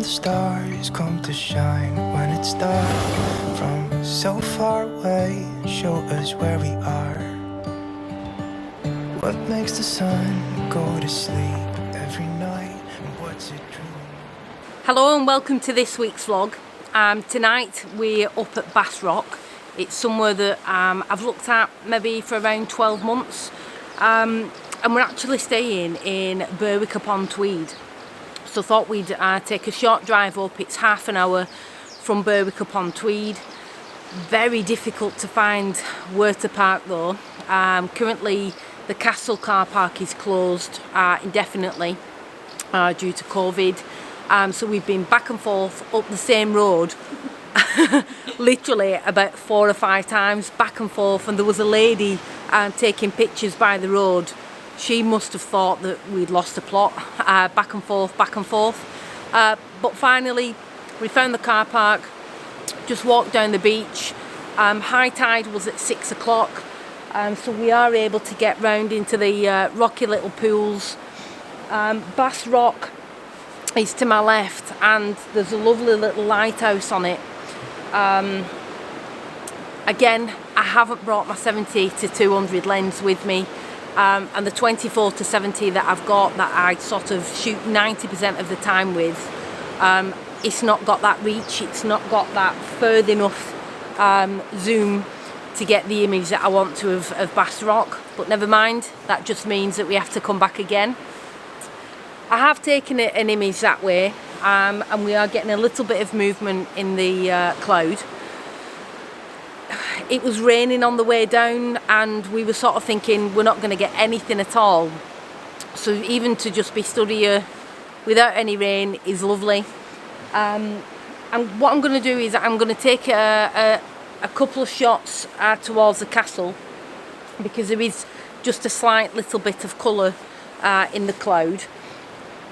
the stars come to shine when it's dark from so far away, show us where we are. What makes the sun go to sleep every night, and what's it true? Hello and welcome to this week's vlog. Tonight we're up at Bass Rock. It's somewhere that I've looked at maybe for around 12 months, and we're actually staying in Berwick-upon-Tweed. So thought we'd take a short drive up. It's half an hour from Berwick-upon-Tweed. Very difficult to find where to park though. Currently the castle car park is closed indefinitely due to COVID. So we've been back and forth up the same road literally about 4 or 5 times, back and forth, and there was a lady taking pictures by the road. She must have thought that we'd lost the plot, back and forth, but finally we found the car park, just walked down the beach. High tide was at 6 o'clock, so we are able to get round into the rocky little pools. Bass Rock is to my left, and there's a lovely little lighthouse on it. Again, I haven't brought my 70-200 lens with me, and the 24-70 that I've got, that I sort of shoot 90% of the time with, it's not got that reach, it's not got that further enough zoom to get the image that I want to of Bass Rock, but never mind, that just means that we have to come back again. I have taken an image that way, and we are getting a little bit of movement in the cloud. It was raining on the way down, and we were sort of thinking we're not going to get anything at all. So even to just be stood here without any rain is lovely. And what I'm going to do is I'm going to take a couple of shots towards the castle, because there is just a slight little bit of colour in the cloud.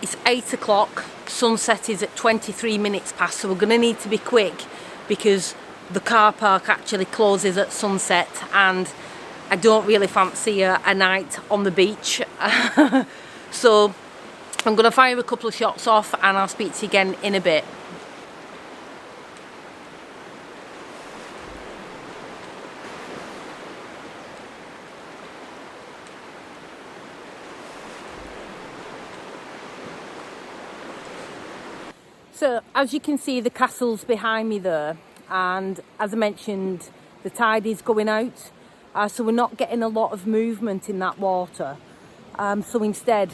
It's 8 o'clock, sunset is at 23 minutes past, so we're going to need to be quick because the car park actually closes at sunset, and I don't really fancy a night on the beach. So I'm going to fire a couple of shots off, and I'll speak to you again in a bit. So as you can see, the castle's behind me there, and as I mentioned, the tide is going out, so we're not getting a lot of movement in that water. So instead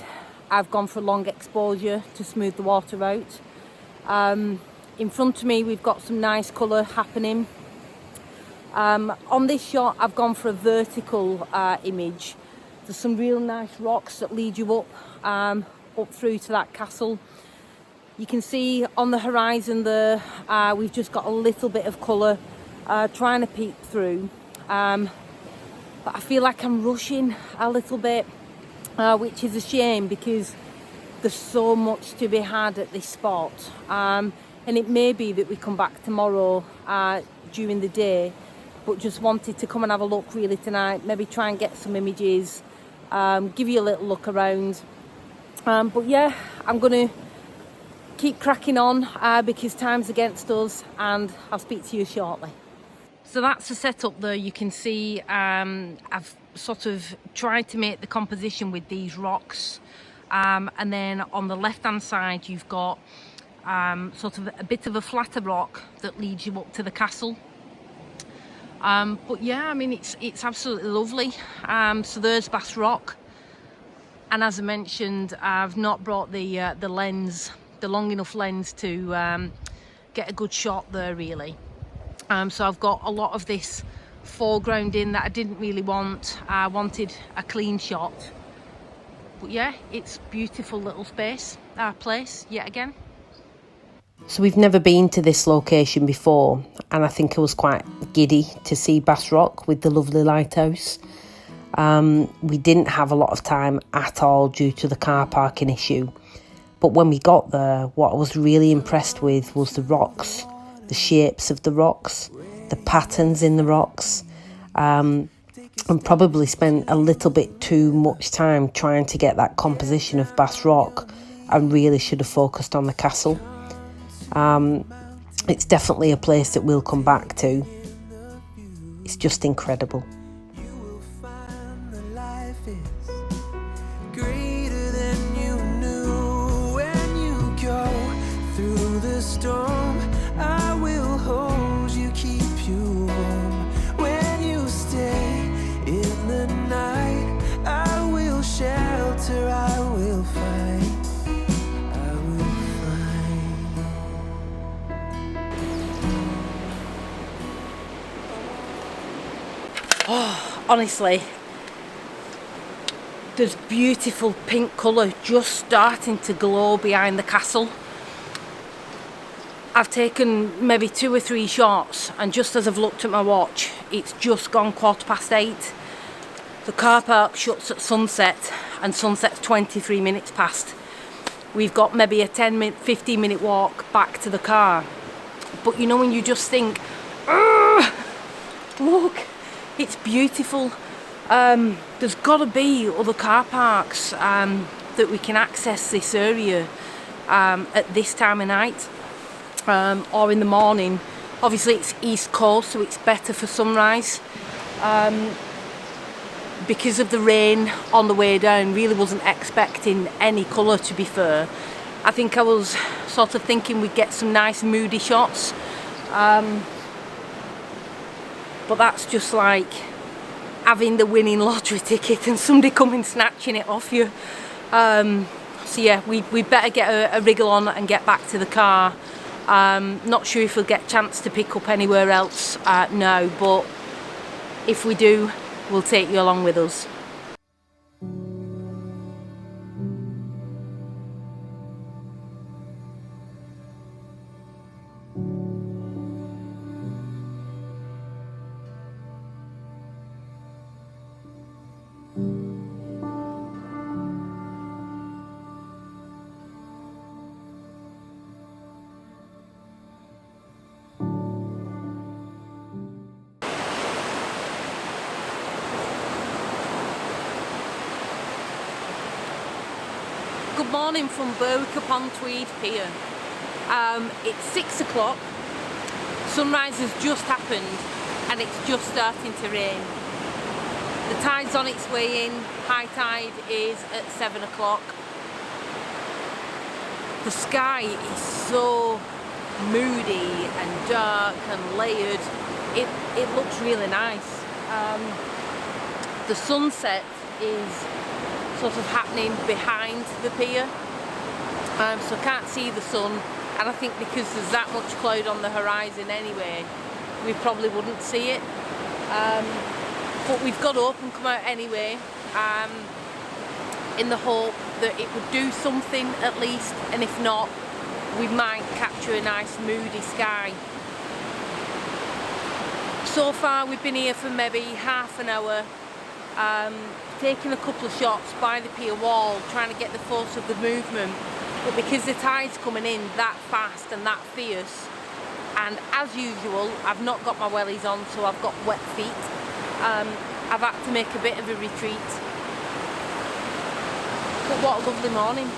I've gone for a long exposure to smooth the water out. In front of me we've got some nice colour happening. On this shot I've gone for a vertical image. There's some real nice rocks that lead you up through to that castle. You can see on the horizon there, we've just got a little bit of colour trying to peek through. But I feel like I'm rushing a little bit, which is a shame because there's so much to be had at this spot. And it may be that we come back tomorrow during the day, but just wanted to come and have a look really tonight, maybe try and get some images, give you a little look around. But yeah, I'm going to keep cracking on because time's against us, and I'll speak to you shortly. So that's the setup there. You can see I've sort of tried to make the composition with these rocks, and then on the left hand side you've got sort of a bit of a flatter rock that leads you up to the castle. But yeah, I mean it's absolutely lovely. So there's Bass Rock, and as I mentioned, I've not brought the lens, the long enough lens to get a good shot there really. So I've got a lot of this foreground in that I didn't really want. I wanted a clean shot. But yeah, it's beautiful little place yet again. So we've never been to this location before, and I think I was quite giddy to see Bass Rock with the lovely lighthouse. We didn't have a lot of time at all due to the car parking issue. But when we got there, what I was really impressed with was the rocks, the shapes of the rocks, the patterns in the rocks, and probably spent a little bit too much time trying to get that composition of Bass Rock, and really should have focused on the castle. It's definitely a place that we'll come back to. It's just incredible. Greater than you knew. When you go through the storm, I will hold you, keep you warm. When you stay in the night, I will shelter, I will fight, I will fight. Oh, honestly, there's beautiful pink colour just starting to glow behind the castle. I've taken maybe 2 or 3 shots, and just as I've looked at my watch, it's just gone 8:15. The car park shuts at sunset, and sunset's 23 minutes past. We've got maybe a 15-minute walk back to the car. But you know when you just think, look, it's beautiful. There's got to be other car parks that we can access this area at this time of night or in the morning. Obviously it's east coast, so it's better for sunrise. Because of the rain on the way down, really wasn't expecting any colour, to be fair. I think I was sort of thinking we'd get some nice moody shots, but that's just like having the winning lottery ticket and somebody coming snatching it off you. So yeah, we better get a wriggle on and get back to the car. Not sure if we'll get a chance to pick up anywhere else now, but if we do, we'll take you along with us. Good morning from Berwick-upon-Tweed pier. It's 6 o'clock, sunrise has just happened and it's just starting to rain. The tide's on its way in, high tide is at 7 o'clock. The sky is so moody and dark and layered, it looks really nice. The sunset is sort of happening behind the pier, so I can't see the sun, and I think because there's that much cloud on the horizon anyway, we probably wouldn't see it, but we've got up and come out anyway, in the hope that it would do something at least, and if not, we might capture a nice moody sky. So far we've been here for maybe half an hour, taking a couple of shots by the pier wall, trying to get the force of the movement, but because the tide's coming in that fast and that fierce, and as usual I've not got my wellies on, so I've got wet feet, I've had to make a bit of a retreat. But what a lovely morning.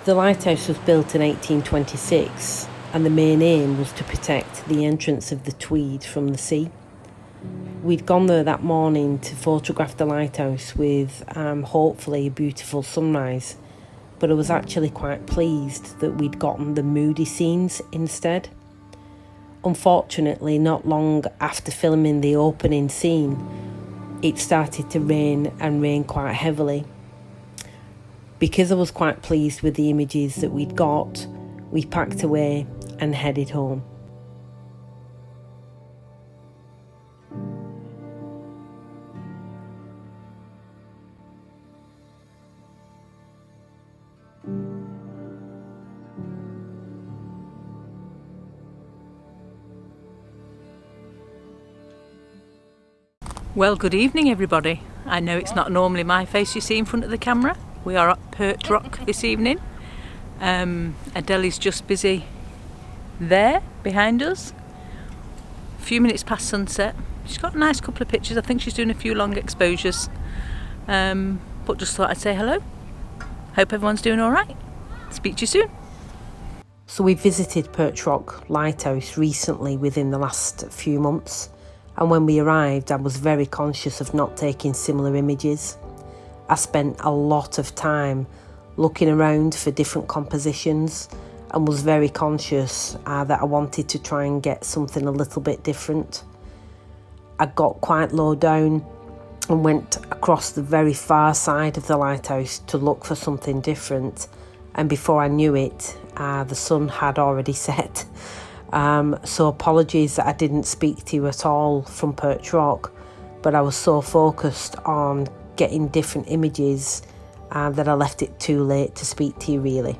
The lighthouse was built in 1826, and the main aim was to protect the entrance of the Tweed from the sea. We'd gone there that morning to photograph the lighthouse with hopefully a beautiful sunrise, but I was actually quite pleased that we'd gotten the moody scenes instead. Unfortunately, not long after filming the opening scene, it started to rain, and rain quite heavily. Because I was quite pleased with the images that we'd got, we packed away and headed home. Well, good evening everybody. I know it's not normally my face you see in front of the camera. We are at Perch Rock this evening. Adele is just busy there behind us. A few minutes past sunset. She's got a nice couple of pictures. I think she's doing a few long exposures. But just thought I'd say hello. Hope everyone's doing alright. Speak to you soon. So we visited Perch Rock Lighthouse recently within the last few months, and when we arrived I was very conscious of not taking similar images. I spent a lot of time looking around for different compositions and was very conscious that I wanted to try and get something a little bit different. I got quite low down and went across the very far side of the lighthouse to look for something different, and before I knew it, the sun had already set. So apologies that I didn't speak to you at all from Perch Rock, but I was so focused on getting different images that I left it too late to speak to you really.